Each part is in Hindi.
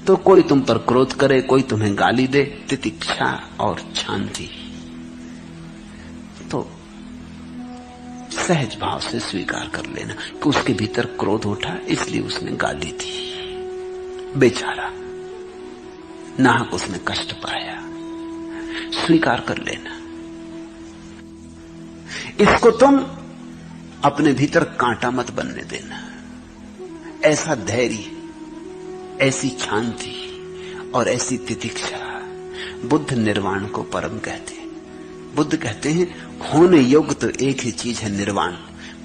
तो कोई तुम पर क्रोध करे, कोई तुम्हें गाली दे, तितिक्षा और शांति, तो सहज भाव से स्वीकार कर लेना कि उसके भीतर क्रोध उठा इसलिए उसने गाली दी, बेचारा नाहक उसने कष्ट पाया, स्वीकार कर लेना। इसको तुम अपने भीतर कांटा मत बनने देना। ऐसा धैर्य, ऐसी शांति और ऐसी तितिक्षा बुद्ध निर्वाण को परम कहते हैं। बुद्ध कहते हैं होने योग्य तो एक ही चीज है, निर्वाण।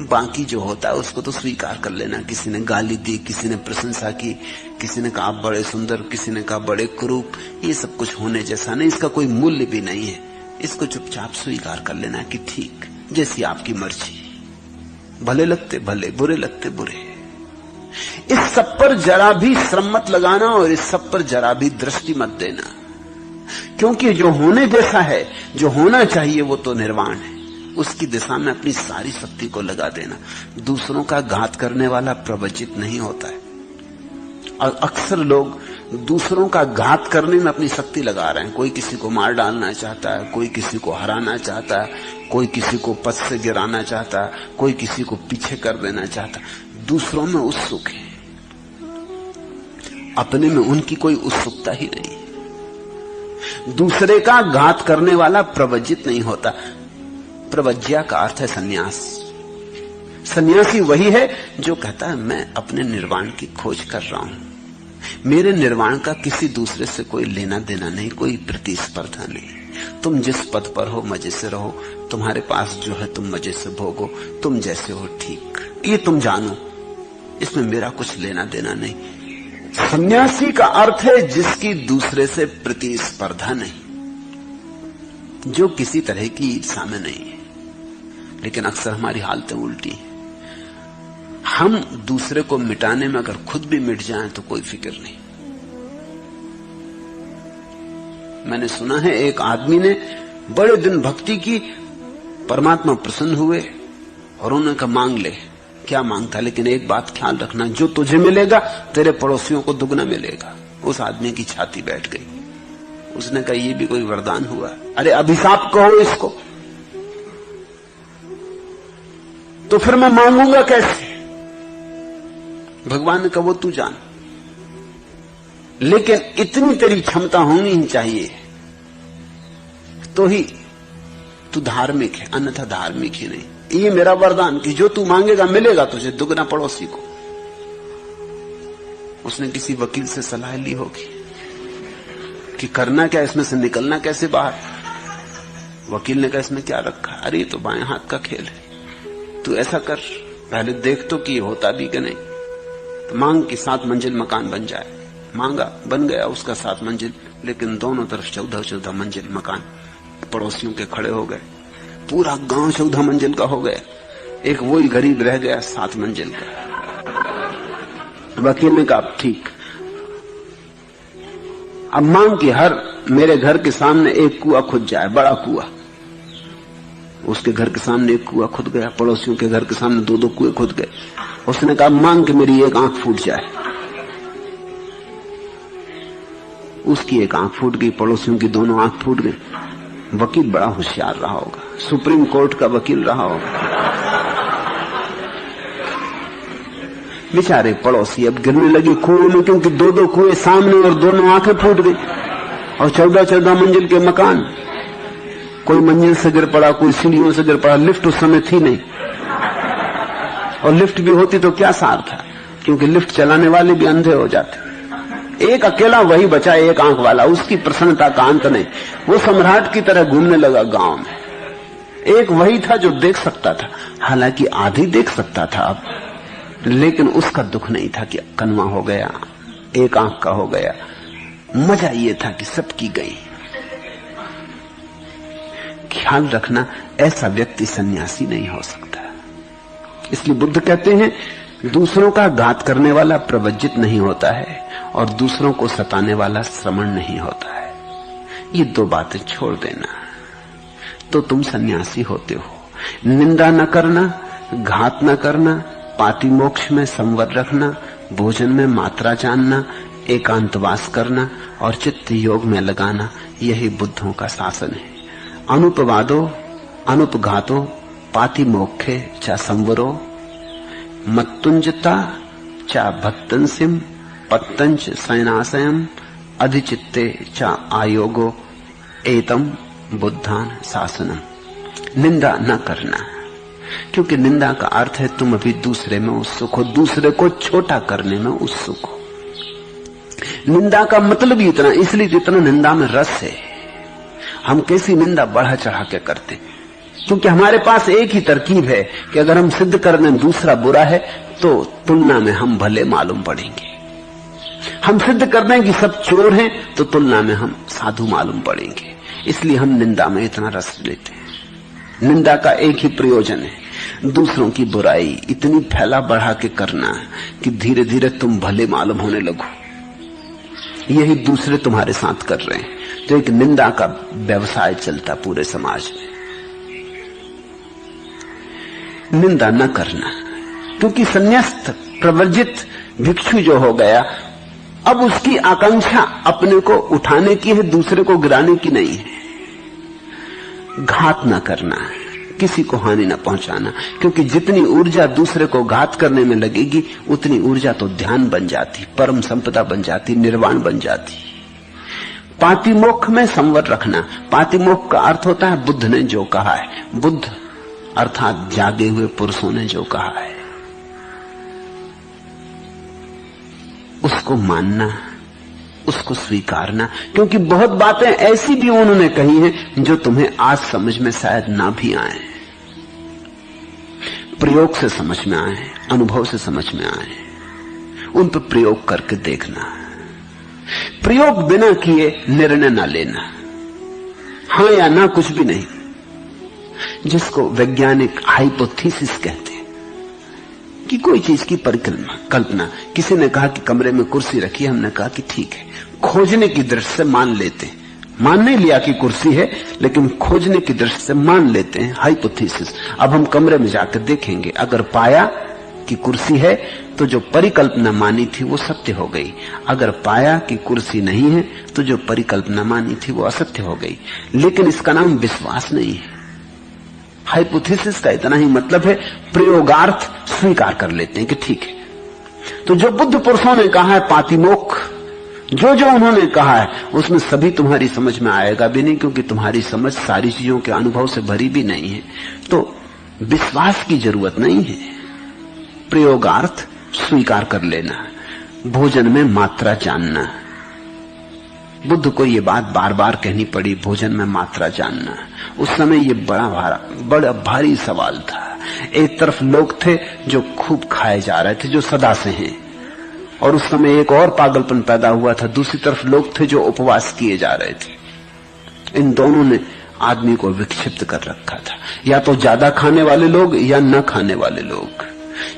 बाकी जो होता है उसको तो स्वीकार कर लेना। किसी ने गाली दी, किसी ने प्रशंसा की, किसी ने कहा बड़े सुंदर, किसी ने कहा बड़े कुरूप, ये सब कुछ होने जैसा नहीं, इसका कोई मूल्य भी नहीं है। इसको चुपचाप स्वीकार कर लेना कि ठीक, जैसी आपकी मर्जी, भले लगते भले, बुरे लगते बुरे। इस सब पर जरा भी श्रम मत लगाना और इस सब पर जरा भी दृष्टि मत देना, क्योंकि जो होने जैसा है, जो होना चाहिए, वो तो निर्वाण है। उसकी दिशा में अपनी सारी शक्ति को लगा देना। दूसरों का घात करने वाला प्रवचित नहीं होता है, और अक्सर लोग दूसरों का घात करने में अपनी शक्ति लगा रहे हैं। कोई किसी को मार डालना चाहता है, कोई किसी को हराना चाहता है, कोई किसी को पद से गिराना चाहता है, कोई किसी को पीछे कर देना चाहता है। दूसरों में उत्सुक है, अपने में उनकी कोई उत्सुकता ही नहीं। दूसरे का घात करने वाला प्रवज्जित नहीं होता। प्रवज्या का अर्थ है सन्यास। सन्यासी वही है जो कहता है मैं अपने निर्वाण की खोज कर रहा हूं, मेरे निर्वाण का किसी दूसरे से कोई लेना देना नहीं, कोई प्रतिस्पर्धा नहीं। तुम जिस पद पर हो मजे से रहो, तुम्हारे पास जो है तुम मजे से भोगो, तुम जैसे हो ठीक, ये तुम जानो, इसमें मेरा कुछ लेना देना नहीं। सन्यासी का अर्थ है जिसकी दूसरे से प्रतिस्पर्धा नहीं, जो किसी तरह की ईर्ष्या में नहीं है। लेकिन अक्सर हमारी हालतें उल्टी हैं। हम दूसरे को मिटाने में अगर खुद भी मिट जाएं तो कोई फिक्र नहीं। मैंने सुना है एक आदमी ने बड़े दिन भक्ति की, परमात्मा प्रसन्न हुए और उन्होंने कहा मांग ले। क्या मांगता, लेकिन एक बात ख्याल रखना, जो तुझे मिलेगा तेरे पड़ोसियों को दुगना मिलेगा। उस आदमी की छाती बैठ गई। उसने कहा ये भी कोई वरदान हुआ? अरे अभिशाप कहो इसको, तो फिर मैं मांगूंगा कैसे? भगवान ने कहा वो तू जान, लेकिन इतनी तेरी क्षमता होनी ही चाहिए तो ही तू धार्मिक है, अन्यथा धार्मिक ही नहीं। ये मेरा वरदान कि जो तू मांगेगा मिलेगा तुझे दुगना पड़ोसी को। उसने किसी वकील से सलाह ली होगी कि करना क्या, इसमें से निकलना कैसे बाहर। वकील ने कहा इसमें क्या रखा? अरे तो बाएं हाथ का खेल है, तू ऐसा कर, पहले देख तो कि होता भी कि नहीं। तो मांग कि 7 मंजिल मकान बन जाए। मांगा, बन गया उसका 7 मंजिल, लेकिन दोनों तरफ 14-14 मंजिल मकान। पड़ोसियों के खड़े हो गए, पूरा गांव 14 मंजिल का हो गया, एक वही गरीब रह गया 7 मंजिल का। वकील ने कहा ठीक, अब मांग कि हर मेरे घर के सामने एक कुआं खुद जाए, बड़ा कुआं। उसके घर के सामने एक कुआं खुद गया, पड़ोसियों के घर के सामने 2-2 कुएं खुद गए। उसने कहा मांग कि मेरी एक आंख फूट जाए। उसकी एक आंख फूट गई, पड़ोसियों की दोनों आंख फूट गई। वकील बड़ा होशियार रहा होगा, सुप्रीम कोर्ट का वकील रहा होगा। बेचारे पड़ोसी अब गिरने लगे कुएं में, क्योंकि 2-2 कुएं सामने और दोनों आंखें फूट गई, और 14-14 मंजिल के मकान। कोई मंजिल से गिर पड़ा, कोई सीढ़ियों से गिर पड़ा। लिफ्ट उस समय थी नहीं, और लिफ्ट भी होती तो क्या सार था, क्योंकि लिफ्ट चलाने वाले भी अंधे हो जाते। एक अकेला वही बचा, एक आंख वाला, उसकी प्रसन्नता का अंत नहीं। वो सम्राट की तरह घूमने लगा गांव में। एक वही था जो देख सकता था, हालांकि आधी देख सकता था अब, लेकिन उसका दुख नहीं था कि कनवा हो गया, एक आंख का हो गया। मजा ये था कि सबकी गई। ख्याल रखना, ऐसा व्यक्ति सन्यासी नहीं हो सकता। इसलिए बुद्ध कहते हैं दूसरों का घात करने वाला प्रवज्जित नहीं होता है, और दूसरों को सताने वाला श्रमण नहीं होता है। ये 2 बातें छोड़ देना तो तुम सन्यासी होते हो। निंदा न करना, घात न करना, पाति मोक्ष में संवर रखना, भोजन में मात्रा जानना, एकांतवास करना और चित्त योग में लगाना, यही बुद्धों का शासन है। अनुपवादो अनुपघातो पाति मोक्षे चा संवरो मत्तुंजता चा भत्तंसिम पत्तंच सैनाशयम अधिचित्ते चा आयोगो एतम बुद्धान शासनम। निंदा न करना, क्योंकि निंदा का अर्थ है तुम अभी दूसरे में उत्सुक हो, दूसरे को छोटा करने में उत्सुक हो। निंदा का मतलब ही इतना, इसलिए जितना निंदा में रस है। हम कैसी निंदा बढ़ा चढ़ा के करते, क्योंकि हमारे पास एक ही तरकीब है कि अगर हम सिद्ध करने दूसरा बुरा है तो तुलना में हम भले मालूम पड़ेंगे। हम सिद्ध कर दें कि सब चोर हैं तो तुलना में हम साधु मालूम पड़ेंगे। इसलिए हम निंदा में इतना रस लेते हैं। निंदा का एक ही प्रयोजन है, दूसरों की बुराई इतनी फैला बढ़ा के करना कि धीरे धीरे तुम भले मालूम होने लगो। यही दूसरे तुम्हारे साथ कर रहे हैं। तो एक निंदा का व्यवसाय चलता पूरे समाज में। निंदा न करना, क्योंकि संन्यास्त प्रवर्जित भिक्षु जो हो गया, अब उसकी आकांक्षा अपने को उठाने की है, दूसरे को गिराने की नहीं है। घात न करना, किसी को हानि न पहुंचाना, क्योंकि जितनी ऊर्जा दूसरे को घात करने में लगेगी उतनी ऊर्जा तो ध्यान बन जाती, परम संपदा बन जाती, निर्वाण बन जाती। पातिमोक्ष में संवर रखना। पातिमोक्ष का अर्थ होता है बुद्ध ने जो कहा है। बुद्ध अर्थात जागे हुए पुरुषों ने जो कहा है उसको मानना, उसको स्वीकारना, क्योंकि बहुत बातें ऐसी भी उन्होंने कही हैं जो तुम्हें आज समझ में शायद ना भी आए, प्रयोग से समझ में आए, अनुभव से समझ में आए। उन पर प्रयोग करके देखना। प्रयोग बिना किए निर्णय ना लेना, हां या ना कुछ भी नहीं, जिसको वैज्ञानिक हाइपोथेसिस कहते हैं कि कोई चीज की कल्पना। किसी ने कहा कि कमरे में कुर्सी रखी, हमने कहा कि ठीक है, खोजने की दृष्टि से मान लेते हैं। मान नहीं लिया कि कुर्सी है, लेकिन खोजने की दृष्टि से मान लेते हैं, हाइपोथेसिस। अब हम कमरे में जाकर देखेंगे, अगर पाया कि कुर्सी है तो जो परिकल्पना मानी थी वो सत्य हो गई, अगर पाया कि कुर्सी नहीं है तो जो परिकल्पना मानी थी वो असत्य हो गई। लेकिन इसका नाम विश्वास नहीं है। हाइपोथेसिस का इतना ही मतलब है प्रयोगार्थ स्वीकार कर लेते हैं कि ठीक है। तो जो बुद्ध पुरुषों ने कहा है पातिमोक्ष, जो जो उन्होंने कहा है उसमें सभी तुम्हारी समझ में आएगा भी नहीं, क्योंकि तुम्हारी समझ सारी चीजों के अनुभव से भरी भी नहीं है। तो विश्वास की जरूरत नहीं है, प्रयोगार्थ स्वीकार कर लेना। भोजन में मात्रा जानना। बुद्ध को ये बात बार बार कहनी पड़ी, भोजन में मात्रा जानना। उस समय ये बड़ा भारी सवाल था। एक तरफ लोग थे जो खूब खाए जा रहे थे, जो सदा से हैं, और उस समय एक और पागलपन पैदा हुआ था। दूसरी तरफ लोग थे जो उपवास किए जा रहे थे। इन दोनों ने आदमी को विक्षिप्त कर रखा था। या तो ज्यादा खाने वाले लोग या न खाने वाले लोग।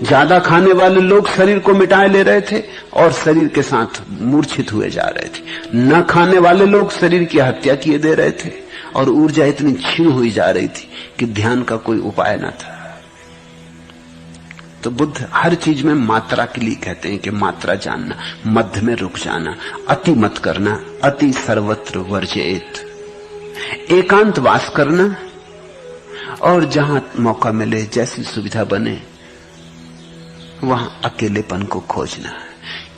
ज्यादा खाने वाले लोग शरीर को मिटाए ले रहे थे और शरीर के साथ मूर्छित हुए जा रहे थे। न खाने वाले लोग शरीर की हत्या किए दे रहे थे और ऊर्जा इतनी क्षीण हुई जा रही थी कि ध्यान का कोई उपाय न था। तो बुद्ध हर चीज में मात्रा के लिए कहते हैं कि मात्रा जानना, मध्य में रुक जाना, अति मत करना, अति सर्वत्र वर्जेत, एकांत वास करना, और जहां मौका मिले, जैसी सुविधा बने, वहां अकेलेपन को खोजना।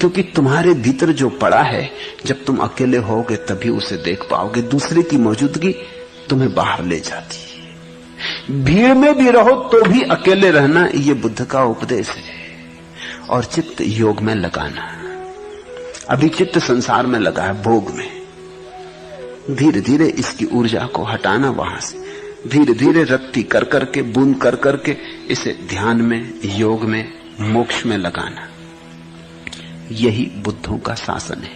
क्योंकि तुम्हारे भीतर जो पड़ा है, जब तुम अकेले होगे तभी उसे देख पाओगे। दूसरे की मौजूदगी तुम्हें बाहर ले जाती है। भीड़ में भी रहो तो भी अकेले रहना, ये बुद्ध का उपदेश है। और चित्त योग में लगाना। अभी चित्त संसार में लगा है, भोग में। धीरे धीरे इसकी ऊर्जा को हटाना वहां से, धीरे धीरे रत्ती कर करके, बूंद कर करके इसे ध्यान में, योग में, मोक्ष में लगाना। यही बुद्धों का शासन है।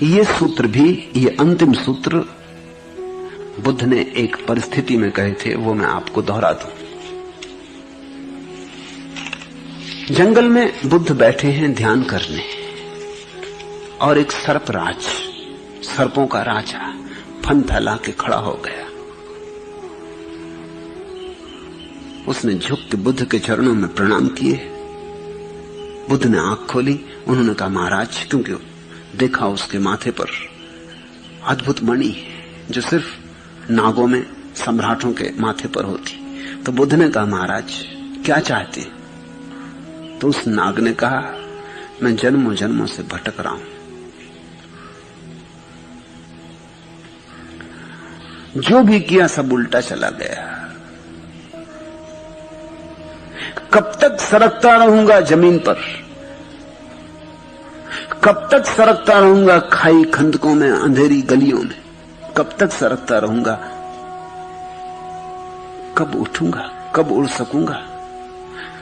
ये सूत्र भी, ये अंतिम सूत्र बुद्ध ने एक परिस्थिति में कहे थे, वो मैं आपको दोहरा दूं। जंगल में बुद्ध बैठे हैं ध्यान करने, और एक सर्पराज, सर्पों का राजा फन फैला के खड़ा हो गया। उसने झुक के बुद्ध के चरणों में प्रणाम किए। बुद्ध ने आंख खोली। उन्होंने कहा, महाराज, क्योंकि देखा उसके माथे पर अद्भुत मणि जो सिर्फ नागों में, सम्राटों के माथे पर होती। तो बुद्ध ने कहा, महाराज क्या चाहते? तो उस नाग ने कहा, मैं जन्मों जन्मों से भटक रहा हूं, जो भी किया सब उल्टा चला गया। कब तक सरकता रहूंगा जमीन पर? कब तक सरकता रहूंगा खाई खंदकों में, अंधेरी गलियों में? कब तक सरकता रहूंगा? कब उठूंगा? कब उड़ सकूंगा?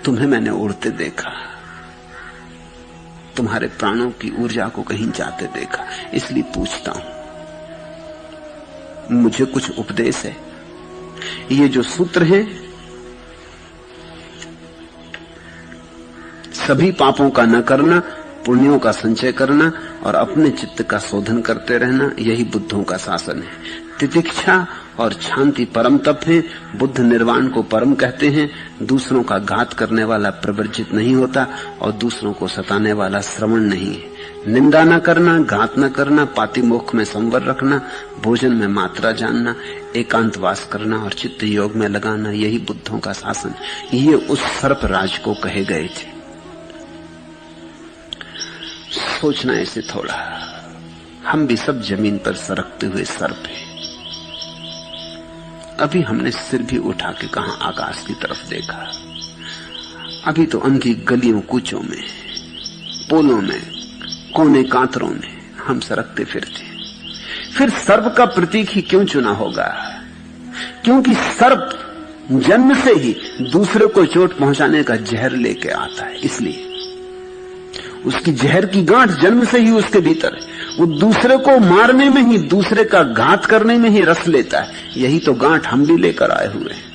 तुम्हें मैंने उड़ते देखा, तुम्हारे प्राणों की ऊर्जा को कहीं जाते देखा, इसलिए पूछता हूं, मुझे कुछ उपदेश है? ये जो सूत्र है, सभी पापों का न करना, पुण्यों का संचय करना और अपने चित्त का शोधन करते रहना, यही बुद्धों का शासन है। तितिक्षा और शांति परम तप है। बुद्ध निर्वाण को परम कहते हैं। दूसरों का घात करने वाला प्रवर्जित नहीं होता और दूसरों को सताने वाला श्रवण नहीं है। निंदा न करना, घात न करना, पातिमोक्ष में संवर रखना, भोजन में मात्रा जानना, एकांतवास करना और चित्त योग में लगाना, यही बुद्धों का शासन। ये उस सर्प राज को कहे गए थे। सोचना इसे थोड़ा, हम भी सब जमीन पर सरकते हुए सर्प हैं। अभी हमने सिर भी उठा के कहां आकाश की तरफ देखा। अभी तो अंधी गलियों कूचों में, पोलों में, कोने कांतरों में हम सरकते फिरते। फिर सर्प का प्रतीक ही क्यों चुना होगा? क्योंकि सर्प जन्म से ही दूसरे को चोट पहुंचाने का जहर लेके आता है, इसलिए उसकी जहर की गांठ जन्म से ही उसके भीतर है। वो दूसरे को मारने में ही, दूसरे का घात करने में ही रस लेता है। यही तो गांठ हम भी लेकर आए हुए हैं।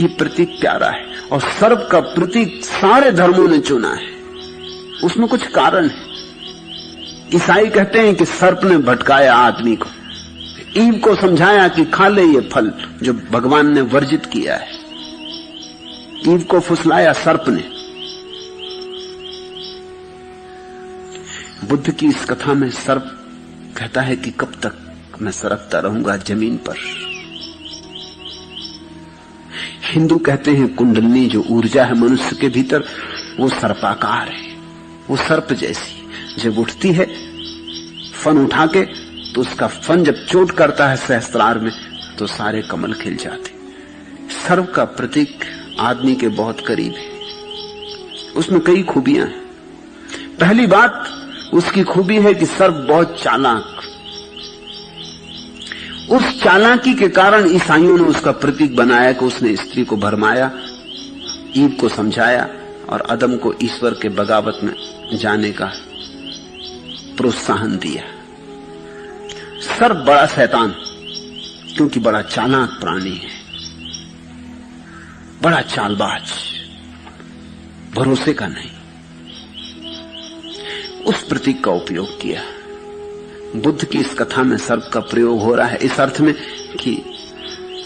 ये प्रतीक प्यारा है और सर्प का प्रतीक सारे धर्मों ने चुना है। उसमें कुछ कारण है। ईसाई कहते हैं कि सर्प ने भटकाया आदमी को, ईव को समझाया कि खा ले ये फल जो भगवान ने वर्जित किया है। ईव को फुसलाया सर्प ने। बुद्ध की इस कथा में सर्प कहता है कि कब तक मैं सरकता रहूंगा जमीन पर। हिंदू कहते हैं कुंडलनी जो ऊर्जा है मनुष्य के भीतर, वो सर्पाकार है। वो सर्प जैसी जब उठती है फन उठा के, तो उसका फन जब चोट करता है सहस्त्रार में, तो सारे कमल खिल जाते। सर्प का प्रतीक आदमी के बहुत करीब है। उसमें कई खूबियां हैं। पहली बात उसकी खूबी है कि सर्प बहुत चालाक। उस चालाकी के कारण ईसाइयों ने उसका प्रतीक बनाया कि उसने स्त्री को भरमाया, ईव को समझाया और अदम को ईश्वर के बगावत में जाने का प्रोत्साहन दिया। सर्प बड़ा शैतान, क्योंकि बड़ा चालाक प्राणी है, बड़ा चालबाज, भरोसे का नहीं। उस प्रतीक का उपयोग किया। बुद्ध की इस कथा में सर्प का प्रयोग हो रहा है इस अर्थ में कि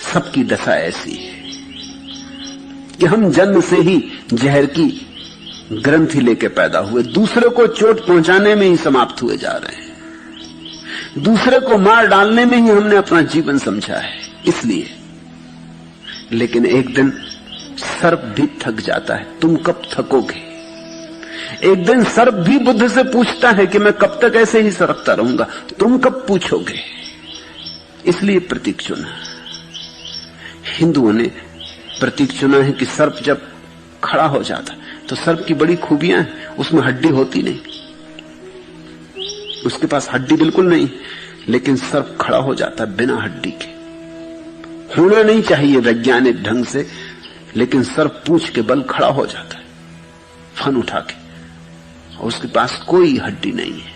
सबकी दशा ऐसी है कि हम जन्म से ही जहर की ग्रंथि लेके पैदा हुए, दूसरे को चोट पहुंचाने में ही समाप्त हुए जा रहे हैं। दूसरे को मार डालने में ही हमने अपना जीवन समझा है, इसलिए। लेकिन एक दिन सर्प भी थक जाता है। तुम कब थकोगे? एक दिन सर्प भी बुद्ध से पूछता है कि मैं कब तक ऐसे ही सरकता रहूंगा, तुम कब पूछोगे? इसलिए प्रतीक चुना। हिंदुओं ने प्रतीक चुना है कि सर्प जब खड़ा हो जाता, तो सर्प की बड़ी खूबियां हैं। उसमें हड्डी होती नहीं, उसके पास हड्डी बिल्कुल नहीं, लेकिन सर्प खड़ा हो जाता बिना हड्डी के। होना नहीं चाहिए वैज्ञानिक ढंग से, लेकिन सर्प पूंछ के बल खड़ा हो जाता है फन उठा के, और उसके पास कोई हड्डी नहीं है।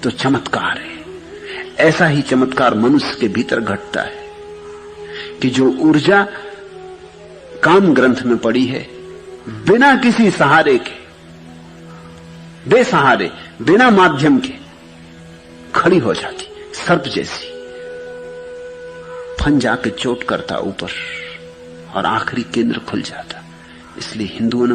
तो चमत्कार है। ऐसा ही चमत्कार मनुष्य के भीतर घटता है कि जो ऊर्जा काम ग्रंथ में पड़ी है, बिना किसी सहारे के, बेसहारे, बिना माध्यम के खड़ी हो जाती, सर्प जैसी। फन जाके चोट करता ऊपर और आखिरी केंद्र खुल जाता। इसलिए हिंदुओं ने